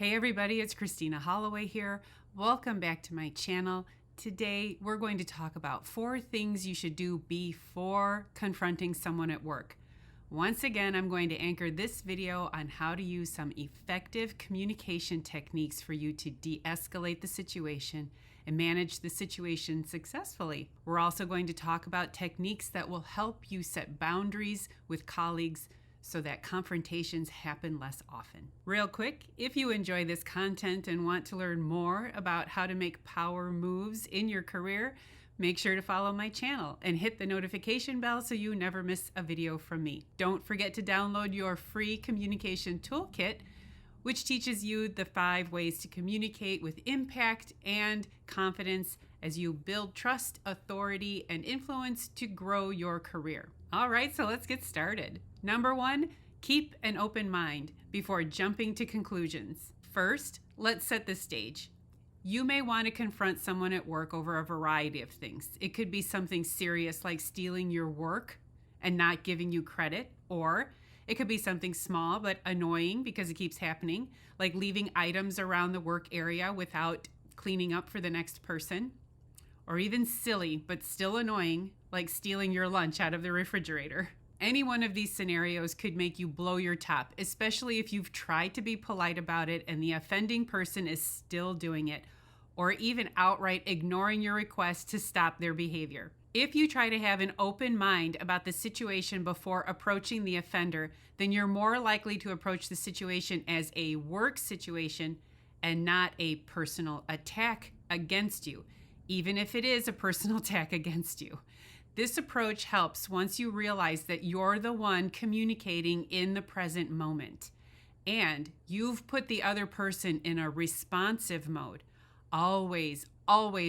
Hey everybody, it's Christina Holloway here. Welcome back to my channel. Today we're going to talk about 4 things you should do before confronting someone at work. Once again, I'm going to anchor this video on how to use some effective communication techniques for you to de-escalate the situation and manage the situation successfully. We're also going to talk about techniques that will help you set boundaries with colleagues so that confrontations happen less often. Real quick, if you enjoy this content and want to learn more about how to make power moves in your career, make sure to follow my channel and hit the notification bell so you never miss a video from me. Don't forget to download your free communication toolkit, which teaches you the 5 ways to communicate with impact and confidence as you build trust, authority, and influence to grow your career. All right, so let's get started. Number 1, keep an open mind before jumping to conclusions. First, let's set the stage. You may want to confront someone at work over a variety of things. It could be something serious like stealing your work and not giving you credit, or it could be something small but annoying because it keeps happening, like leaving items around the work area without cleaning up for the next person, or even silly but still annoying, like stealing your lunch out of the refrigerator. Any one of these scenarios could make you blow your top, especially if you've tried to be polite about it and the offending person is still doing it, or even outright ignoring your request to stop their behavior. If you try to have an open mind about the situation before approaching the offender, then you're more likely to approach the situation as a work situation and not a personal attack against you, even if it is a personal attack against you. This approach helps once you realize that you're the one communicating in the present moment and you've put the other person in a responsive mode. Always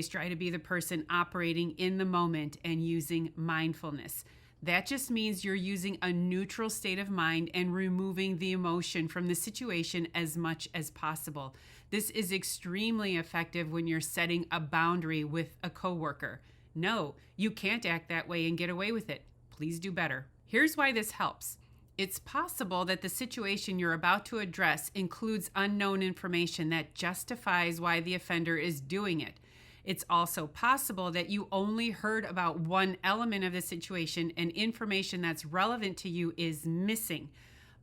try to be the person operating in the moment and using mindfulness. That just means you're using a neutral state of mind and removing the emotion from the situation as much as possible. This is extremely effective when you're setting a boundary with a coworker. No, you can't act that way and get away with it. Please do better. Here's why this helps. It's possible that the situation you're about to address includes unknown information that justifies why the offender is doing it. It's also possible that you only heard about one element of the situation and information that's relevant to you is missing.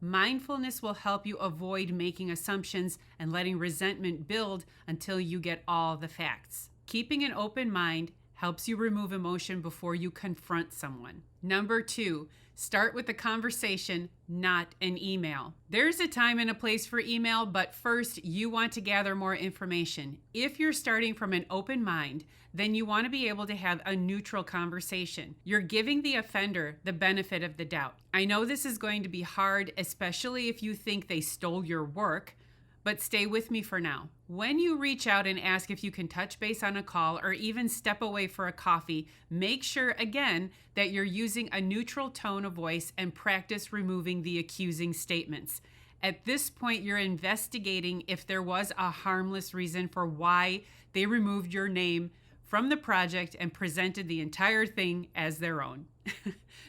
Mindfulness will help you avoid making assumptions and letting resentment build until you get all the facts. Keeping an open mind helps you remove emotion before you confront someone. Number 2, start with a conversation, not an email. There's a time and a place for email, but first you want to gather more information. If you're starting from an open mind, then you want to be able to have a neutral conversation. You're giving the offender the benefit of the doubt. I know this is going to be hard, especially if you think they stole your work, but stay with me for now. When you reach out and ask if you can touch base on a call or even step away for a coffee, make sure again that you're using a neutral tone of voice and practice removing the accusing statements. At this point, you're investigating if there was a harmless reason for why they removed your name from the project and presented the entire thing as their own.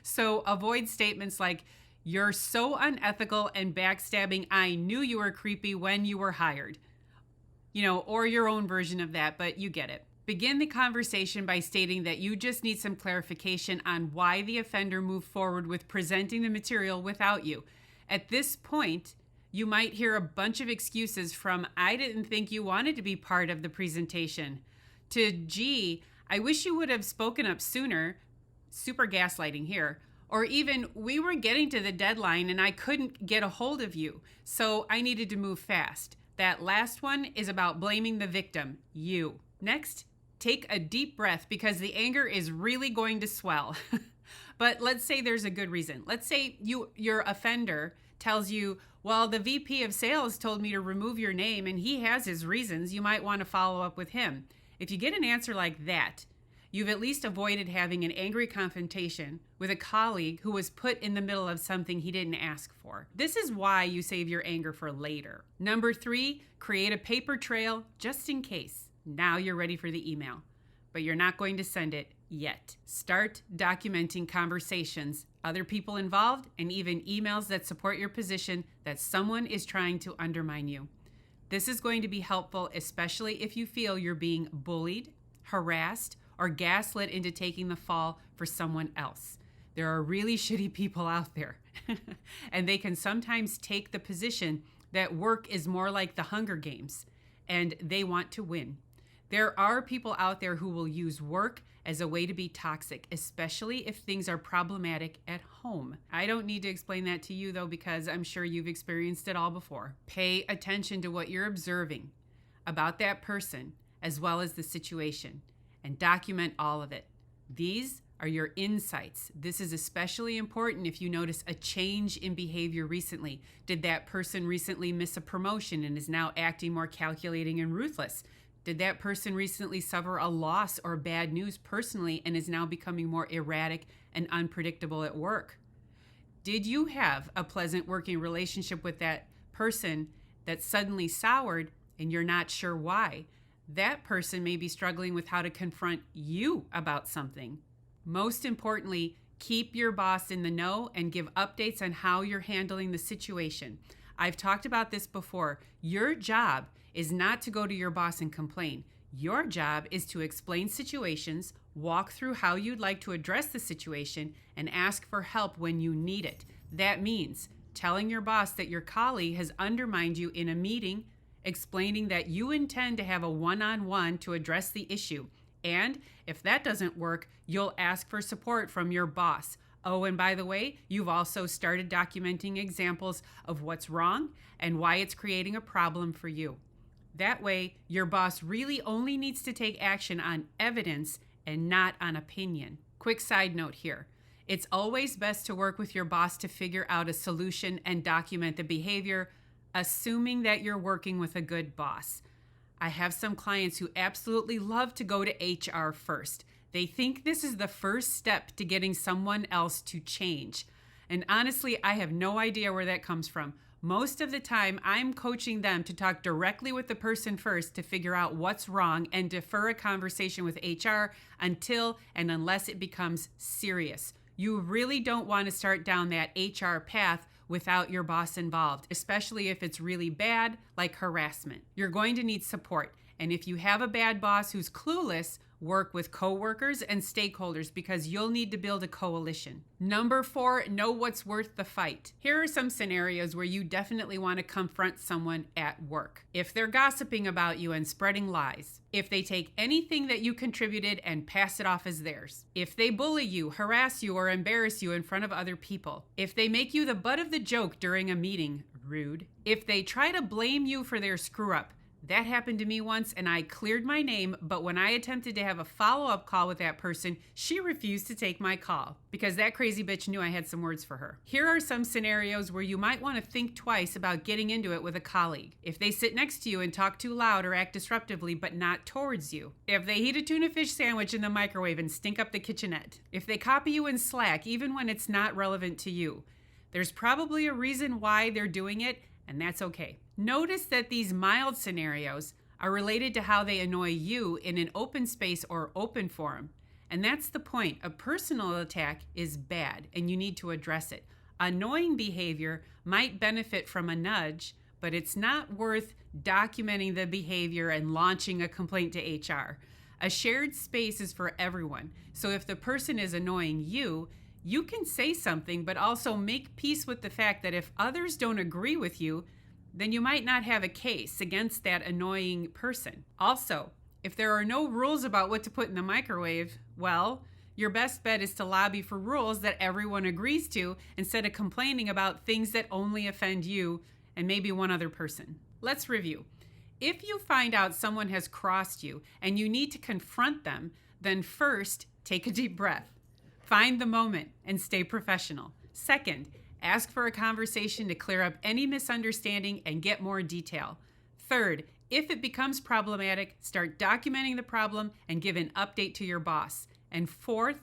So avoid statements like, "You're so unethical and backstabbing, I knew you were creepy when you were hired." Or your own version of that, but you get it. Begin the conversation by stating that you just need some clarification on why the offender moved forward with presenting the material without you. At this point, you might hear a bunch of excuses from, "I didn't think you wanted to be part of the presentation," to, "Gee, I wish you would have spoken up sooner," super gaslighting here, or even, "We were getting to the deadline and I couldn't get a hold of you, so I needed to move fast." That last one is about blaming the victim, you. Next, take a deep breath because the anger is really going to swell. But let's say there's a good reason. Let's say your offender tells you, "Well, the VP of sales told me to remove your name and he has his reasons. You might want to follow up with him." If you get an answer like that, you've at least avoided having an angry confrontation with a colleague who was put in the middle of something he didn't ask for. This is why you save your anger for later. Number 3, create a paper trail just in case. Now you're ready for the email, but you're not going to send it yet. Start documenting conversations, other people involved, and even emails that support your position that someone is trying to undermine you. This is going to be helpful, especially if you feel you're being bullied, harassed, or gaslit into taking the fall for someone else. There are really shitty people out there, and they can sometimes take the position that work is more like the Hunger Games, and they want to win. There are people out there who will use work as a way to be toxic, especially if things are problematic at home. I don't need to explain that to you, though, because I'm sure you've experienced it all before. Pay attention to what you're observing about that person as well as the situation, and document all of it. These are your insights. This is especially important if you notice a change in behavior recently. Did that person recently miss a promotion and is now acting more calculating and ruthless? Did that person recently suffer a loss or bad news personally and is now becoming more erratic and unpredictable at work? Did you have a pleasant working relationship with that person that suddenly soured and you're not sure why? That person may be struggling with how to confront you about something. Most importantly, keep your boss in the know and give updates on how you're handling the situation. I've talked about this before. Your job is not to go to your boss and complain. Your job is to explain situations, walk through how you'd like to address the situation, and ask for help when you need it. That means telling your boss that your colleague has undermined you in a meeting, explaining that you intend to have a one-on-one to address the issue. And if that doesn't work, you'll ask for support from your boss. Oh, and by the way, you've also started documenting examples of what's wrong and why it's creating a problem for you. That way, your boss really only needs to take action on evidence and not on opinion. Quick side note here. It's always best to work with your boss to figure out a solution and document the behavior, assuming that you're working with a good boss. I have some clients who absolutely love to go to HR first. They think this is the first step to getting someone else to change. And honestly, I have no idea where that comes from. Most of the time, I'm coaching them to talk directly with the person first to figure out what's wrong and defer a conversation with HR until and unless it becomes serious. You really don't want to start down that HR path without your boss involved, especially if it's really bad, like harassment. You're going to need support. And if you have a bad boss who's clueless, work with coworkers and stakeholders because you'll need to build a coalition. Number 4, know what's worth the fight. Here are some scenarios where you definitely want to confront someone at work. If they're gossiping about you and spreading lies. If they take anything that you contributed and pass it off as theirs. If they bully you, harass you, or embarrass you in front of other people. If they make you the butt of the joke during a meeting, rude. If they try to blame you for their screw up. That happened to me once and I cleared my name, but when I attempted to have a follow-up call with that person, she refused to take my call because that crazy bitch knew I had some words for her. Here are some scenarios where you might want to think twice about getting into it with a colleague. If they sit next to you and talk too loud or act disruptively but not towards you. If they heat a tuna fish sandwich in the microwave and stink up the kitchenette. If they copy you in Slack even when it's not relevant to you. There's probably a reason why they're doing it, and that's okay. Notice that these mild scenarios are related to how they annoy you in an open space or open forum. And that's the point. A personal attack is bad and you need to address it. Annoying behavior might benefit from a nudge, but it's not worth documenting the behavior and launching a complaint to HR. A shared space is for everyone. So if the person is annoying you, you can say something, but also make peace with the fact that if others don't agree with you, then you might not have a case against that annoying person. Also, if there are no rules about what to put in the microwave, well, your best bet is to lobby for rules that everyone agrees to instead of complaining about things that only offend you and maybe one other person. Let's review. If you find out someone has crossed you and you need to confront them, then first, take a deep breath. Find the moment and stay professional. Second, ask for a conversation to clear up any misunderstanding and get more detail. Third, if it becomes problematic, start documenting the problem and give an update to your boss. And fourth,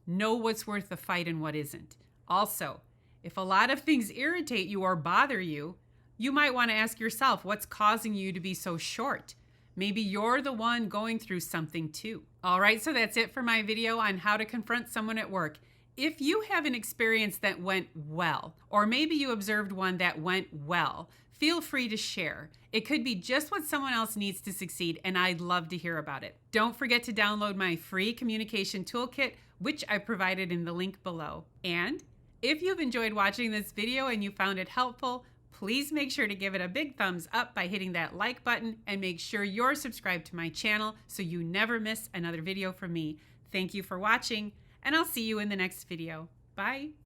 know what's worth the fight and what isn't. Also, if a lot of things irritate you or bother you, you might want to ask yourself what's causing you to be so short. Maybe you're the one going through something too. All right, so that's it for my video on how to confront someone at work. if you have an experience that went well, or maybe you observed one that went well, feel free to share. It could be just what someone else needs to succeed, and I'd love to hear about it. Don't forget to download my free communication toolkit, which I provided in the link below. And if you've enjoyed watching this video and you found it helpful, please make sure to give it a big thumbs up by hitting that like button, and make sure you're subscribed to my channel so you never miss another video from me. Thank you for watching, and I'll see you in the next video. Bye.